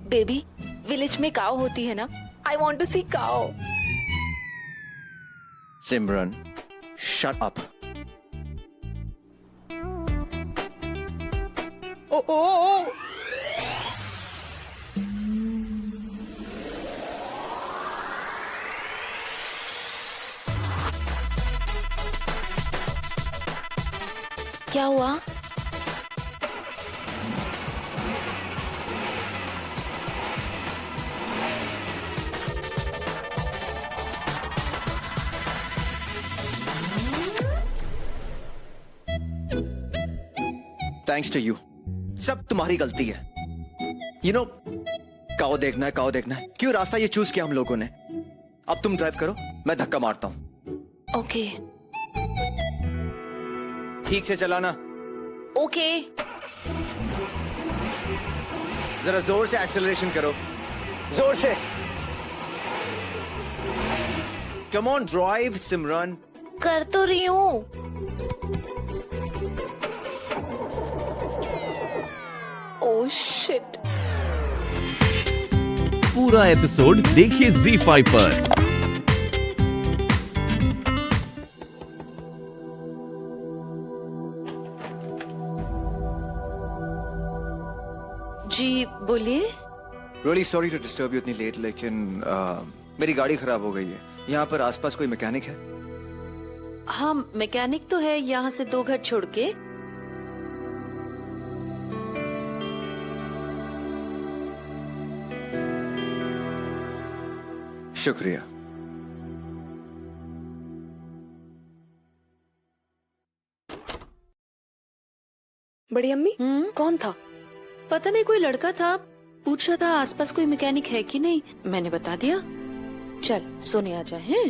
Baby, village में काव होती है ना? आई वॉन्ट टू सी काव। सिमरन, शट अप। ओ ओ ओ क्या हुआ? थैंक्स टू यू, सब तुम्हारी गलती है। यू नो, काओ देखना है, काओ देखना है, क्यों रास्ता ये चूज किया हम लोगों ने। अब तुम ड्राइव करो, मैं धक्का मारता हूं। ओके ठीक से चलाना। ओके। जरा जोर से एक्सेलरेशन करो, जोर से। कम ऑन ड्राइव सिमरन। कर तो रही हूँ। Oh shit. पूरा एपिसोड देखिए ZEE5 पर। जी बोलिए। Really sorry to disturb you इतनी लेट, लेकिन मेरी गाड़ी खराब हो गई है। यहाँ पर आसपास कोई मैकेनिक है? हाँ मैकेनिक तो है, यहाँ से 2 घर छोड़ के। शुक्रिया। बड़ी अम्मी, कौन था? पता नहीं, कोई लड़का था, पूछ रहा था आसपास कोई मैकेनिक है कि नहीं। मैंने बता दिया। चल सोने आ जाए हैं।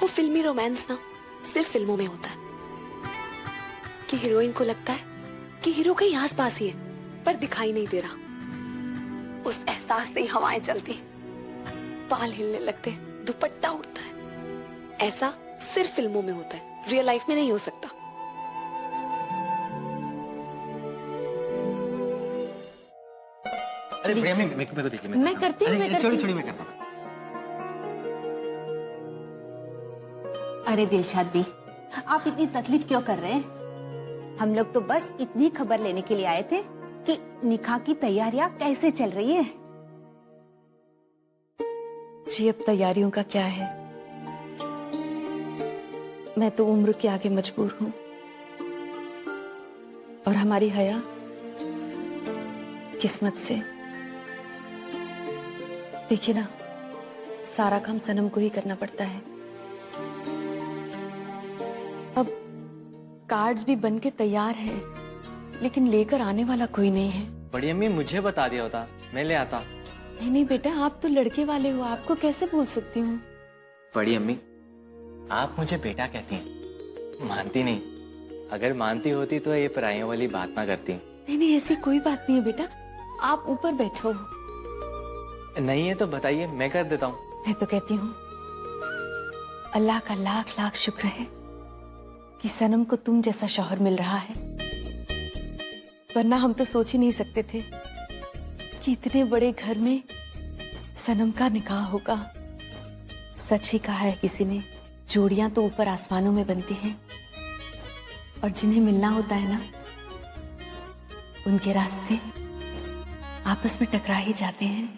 वो फिल्मी रोमांस ना सिर्फ फिल्मों में होता है कि हीरोइन को लगता है कि हीरो कहीं आस पास ही है, पर दिखाई नहीं दे रहा। उस एहसास से ही हवाएं चलती, बाल हिलने लगते, दुपट्टा उड़ता है। ऐसा सिर्फ फिल्मों में होता है, रियल लाइफ में नहीं हो सकता। अरे प्रिया, मेरे को दीजिए। मैं करती हूँ, छोड़ी मैं करता हूँ। अरे दिलशाद दी, आप इतनी तकलीफ क्यों कर रहे हैं? हम लोग तो बस इतनी खबर लेने के लिए आए थे कि निकाह की तैयारियां कैसे चल रही है। जी अब तैयारियों का क्या है, मैं तो उम्र के आगे मजबूर हूँ। और हमारी हया किस्मत से। देखिए ना, सारा काम सनम को ही करना पड़ता है। अब कार्ड्स भी बन के तैयार हैं, लेकिन लेकर आने वाला कोई नहीं है। बड़ी अम्मी, मुझे बता दिया होता, मैं ले आता। नहीं नहीं बेटा, आप तो लड़के वाले हो, आपको कैसे बोल सकती हूँ। बड़ी अम्मी, आप मुझे बेटा कहती हैं, मानती नहीं। अगर मानती होती तो ये पराइयों वाली बात ना करती। नहीं नहीं, ऐसी कोई बात नहीं है बेटा, आप ऊपर बैठो। नहीं है तो बताइए, मैं कर देता हूँ। मैं तो कहती हूँ अल्लाह का लाख लाख शुक्र है कि सनम को तुम जैसा शौहर मिल रहा है, वरना हम तो सोच ही नहीं सकते थे कि इतने बड़े घर में सनम का निकाह होगा। सच ही कहा है किसी ने, जोड़ियां तो ऊपर आसमानों में बनती हैं, और जिन्हें मिलना होता है ना, उनके रास्ते आपस में टकरा ही जाते हैं।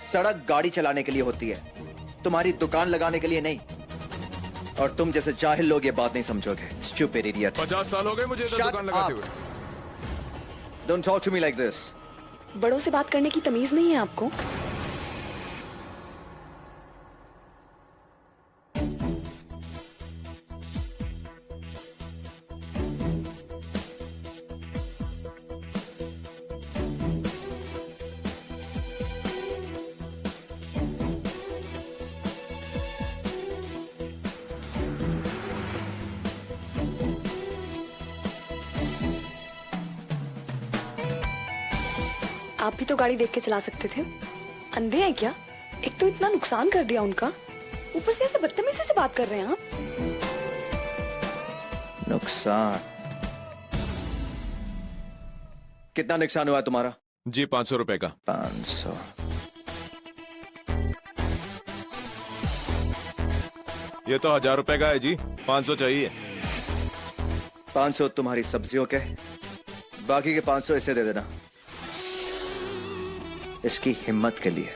सड़क गाड़ी चलाने के लिए होती है, तुम्हारी दुकान लगाने के लिए नहीं। और तुम जैसे जाहिल लोग ये बात नहीं समझोगे। Stupid idiot. 50 साल हो गए मुझे इधर Shut दुकान लगाते up. हुए। Don't talk to me like this. बड़ों से बात करने की तमीज नहीं है आपको? आप भी तो गाड़ी देख के चला सकते थे। अंधे हैं क्या? एक तो इतना नुकसान कर दिया उनका, ऊपर से ऐसे बदतमीजी से बात कर रहे हैं आप। नुकसान? कितना नुकसान हुआ तुम्हारा? जी 500 रुपए का। 500। ये तो 1000 रुपए का है जी, 500 चाहिए। 500 तुम्हारी सब्जियों के, बाकी के 500 इसे दे देना, इसकी हिम्मत के लिए।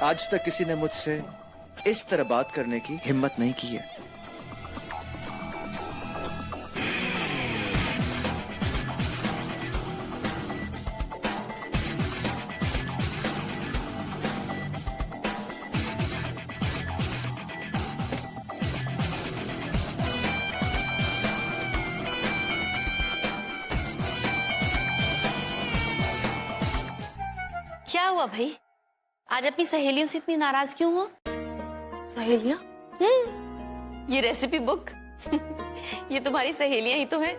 आज तक किसी ने मुझसे इस तरह बात करने की हिम्मत नहीं की है। क्या हुआ भाई, आज अपनी सहेलियों से इतनी नाराज क्यों हो? सहेलियां? ये रेसिपी बुक ये तुम्हारी सहेलियां ही तो हैं।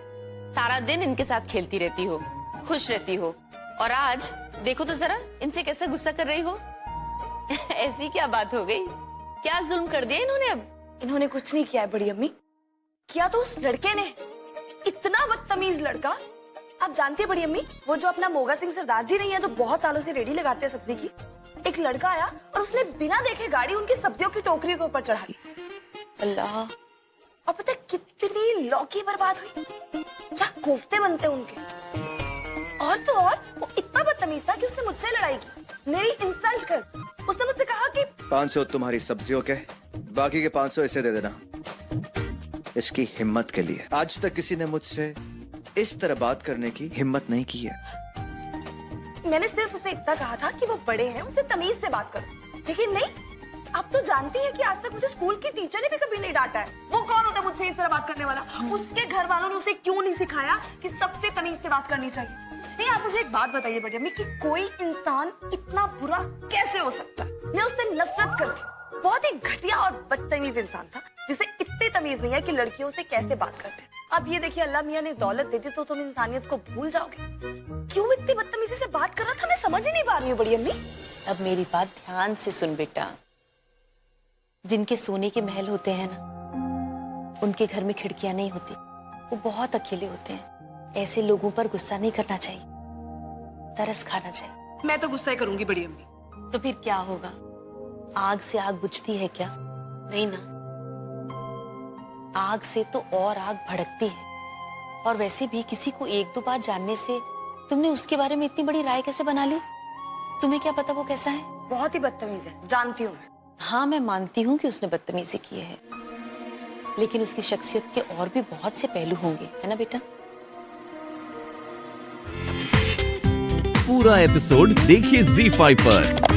सारा दिन इनके साथ खेलती रहती हो, खुश रहती हो, और आज देखो तो जरा इनसे कैसे गुस्सा कर रही हो। ऐसी क्या बात हो गई? क्या जुल्म कर दिया इन्होंने? अब इन्होंने कुछ नहीं किया है बड़ी अम्मी। किया तो उस लड़के ने, इतना बदतमीज लड़का। आप जानती है बड़ी अम्मी, वो जो अपना मोगा सिंह सरदार जी नहीं है, जो बहुत सालों से रेडी लगाते हैं सब्जी की, एक लड़का आया और उसने बिना देखे गाड़ी उनकी सब्जियों की टोकरी के ऊपर चढ़ा दी। अल्लाह। और पता है कितनी लौकी बर्बाद हुई, क्या कोफ्ते बनते उनके। और तो और वो इतना बदतमीज था कि उसने मुझसे लड़ाई की, मेरी इंसल्ट कर। उसने मुझसे कहा कि 500 तुम्हारी सब्जियों के, बाकी के 500 इसे दे देना, इसकी हिम्मत के लिए। आज तक किसी ने मुझसे इस तरह बात करने की हिम्मत नहीं की है। मैंने सिर्फ उसे इतना कहा था कि वो बड़े हैं, उनसे तमीज से बात करो। लेकिन नहीं, आप तो जानती हैं कि आज तक मुझे स्कूल की टीचर ने भी कभी नहीं डांटा है। वो कौन होता है मुझसे इस तरह बात करने वाला? उसके घर वालों ने उसे क्यों नहीं सिखाया कि सबसे तमीज से बात करनी चाहिए? नहीं, आप मुझे एक बात बताइए बड़ी अम्मी, कि कोई इंसान इतना बुरा कैसे हो सकता है? मैं उससे नफरत करती हूँ। बहुत ही घटिया और बदतमीज इंसान था, जिसे इतनी तमीज नहीं है कि लड़कियों से कैसे बात करते हैं। अब ये देखिए, अल्लाह मियां ने दौलत दे दी तो तुम इंसानियत को भूल जाओगे। क्यों इतनी बदतमीजी से बात कर रहा था, मैं समझ ही नहीं पा रही हूँ बड़ी अम्मी। अब मेरी बात ध्यान से सुन बेटा। जिनके सोने के महल होते हैं ना, उनके घर में खिड़कियां नहीं होती, वो बहुत अकेले होते हैं। ऐसे लोगों पर गुस्सा नहीं करना चाहिए, तरस खाना चाहिए। मैं तो गुस्सा ही करूंगी बड़ी अम्मी। तो फिर क्या होगा? आग से आग बुझती है क्या? नहीं ना, आग से तो और आग भड़कती है। और वैसे भी किसी को एक दो बार जानने से तुमने उसके बारे में इतनी बड़ी राय कैसे बना ली? तुम्हें क्या पता वो कैसा है? बहुत ही बदतमीज है, जानती हूँ मैं। हाँ, मैं मानती हूँ कि उसने बदतमीजी की है, लेकिन उसकी शख्सियत के और भी बहुत से पहलू होंगे, है ना बेटा? पूरा एपिसोड देखिए ZEE5 पर।